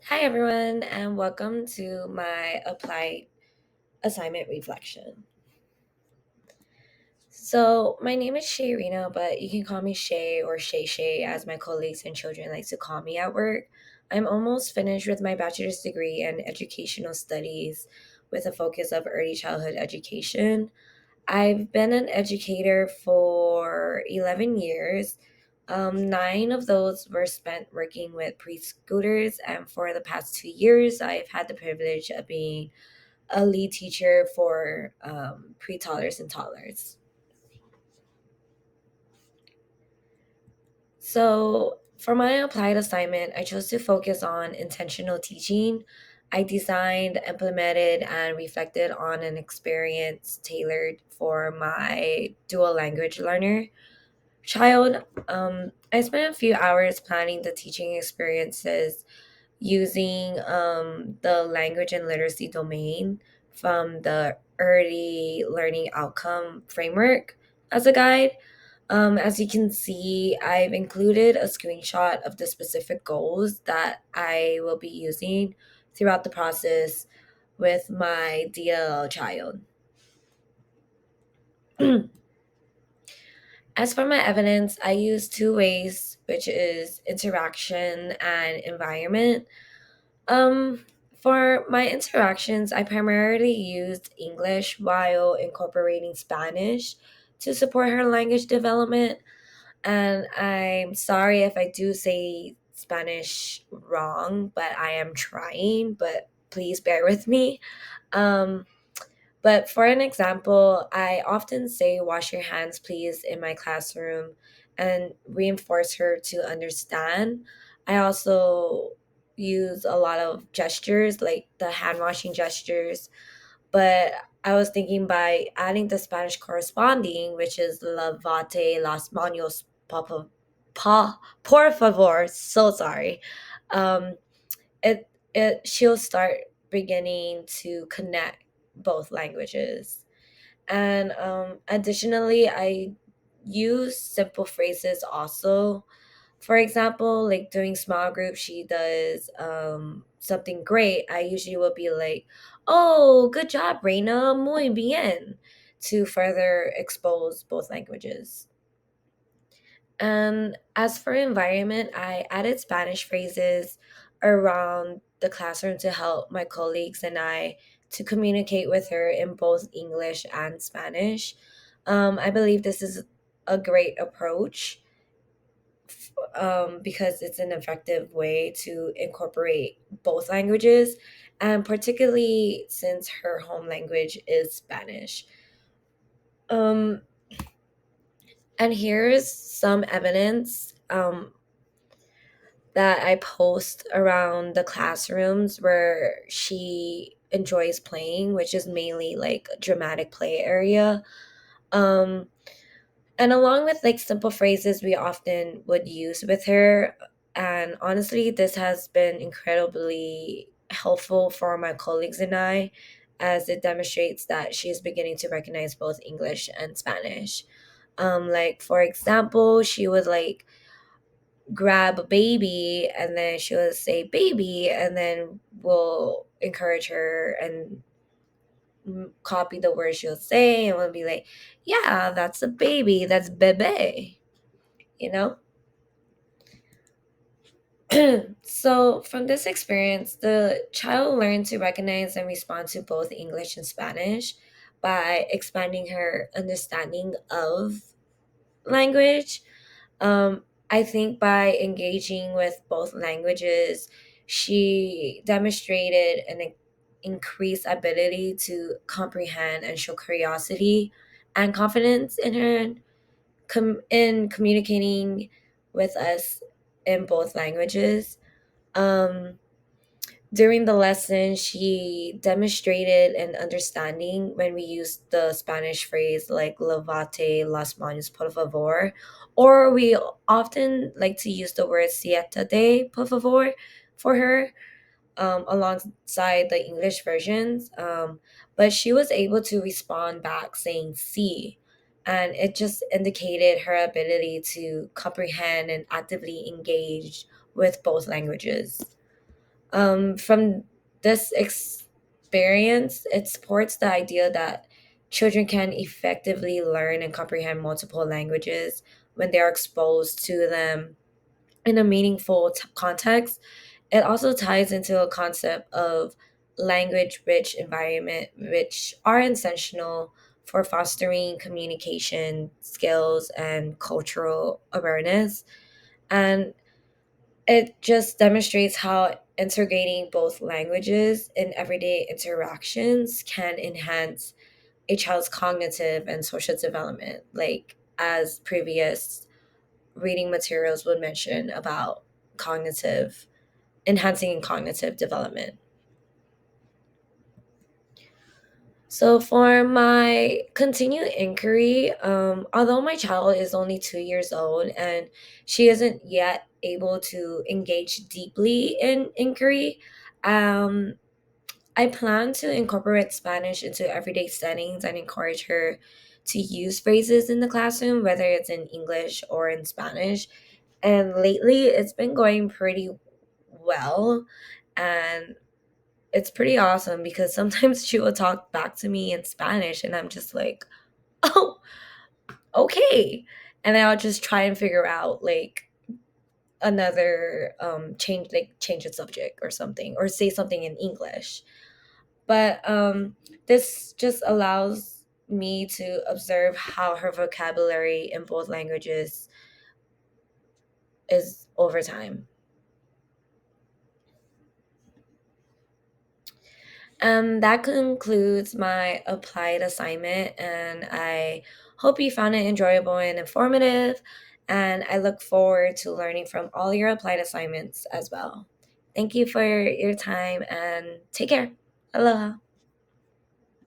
Hi, everyone, and welcome to my applied assignment reflection. My name is Shayrina, but you can call me Shay or Shay Shay as my colleagues and children like to call me at work. I'm almost finished with my bachelor's degree in educational studies with a focus of early childhood education. I've been an educator for 11 years. Nine of those were spent working with preschoolers, and for the past 2 years, I've had the privilege of being a lead teacher for pre-toddlers and toddlers. For my applied assignment, I chose to focus on intentional teaching. I designed, implemented, and reflected on an experience tailored for my dual language learner child. I spent a few hours planning the teaching experiences using the language and literacy domain from the early learning outcome framework as a guide. As you can see, I've included a screenshot of the specific goals that I will be using throughout the process with my DLL child. As for my evidence, I use two ways, which is interaction and environment. Um, for my interactions, I primarily used English while incorporating Spanish to support her language development. And I'm sorry if I do say Spanish wrong, but I am trying, but please bear with me. Um, but for an example, I often say, wash your hands, please, in my classroom and reinforce her to understand. I also use a lot of gestures, like the hand washing gestures. But I was thinking by adding the Spanish corresponding, which is lavate las manos, por favor, so sorry. Um, she'll start beginning to connect both languages. And additionally, I use simple phrases also. For example, like doing small group, she does something great. I usually will be like, "Oh, good job, Reina, muy bien," to further expose both languages. And as for environment, I added Spanish phrases around the classroom to help my colleagues and I to communicate with her in both English and Spanish. I believe this is a great approach because it's an effective way to incorporate both languages, and particularly since her home language is Spanish. Um, and here's some evidence that I post around the classrooms where she enjoys playing, which is mainly like a dramatic play area. Um, and along with like simple phrases we often would use with her. And honestly, this has been incredibly helpful for my colleagues and I, as it demonstrates that she is beginning to recognize both English and Spanish. Like for example, she would like grab a baby and then she'll say baby, and then we'll encourage her and copy the words she'll say, and we'll be like, yeah, that's a baby, that's bebe, you know. So from this experience, the child learned to recognize and respond to both English and Spanish by expanding her understanding of language. I think by engaging with both languages, she demonstrated an increased ability to comprehend and show curiosity and confidence in her in communicating with us in both languages. Um, During the lesson, she demonstrated an understanding when we used the Spanish phrase like "levate las manos, por favor," or we often like to use the word "siéntate, por favor" for her alongside the English versions. But she was able to respond back saying "sí," and it just indicated her ability to comprehend and actively engage with both languages. From this experience, it supports the idea that children can effectively learn and comprehend multiple languages when they are exposed to them in a meaningful context. It also ties into a concept of language rich environment, which are essential for fostering communication skills and cultural awareness. And it just demonstrates how integrating both languages in everyday interactions can enhance a child's cognitive and social development, like as previous reading materials would mention about cognitive enhancing cognitive development. So for my continued inquiry, although my child is only 2 years old and she isn't yet able to engage deeply in inquiry, um, I plan to incorporate Spanish into everyday settings and encourage her to use phrases in the classroom, whether it's in English or in Spanish. And lately, it's been going pretty well. And it's pretty awesome because sometimes she will talk back to me in Spanish, and I'm just like, oh, okay. And then I'll just try and figure out like another change the subject or something, or say something in English. But this just allows me to observe how her vocabulary in both languages is over time. That concludes my applied assignment, and I hope you found it enjoyable and informative. And I look forward to learning from all your applied assignments as well. Thank you for your time and take care. Aloha.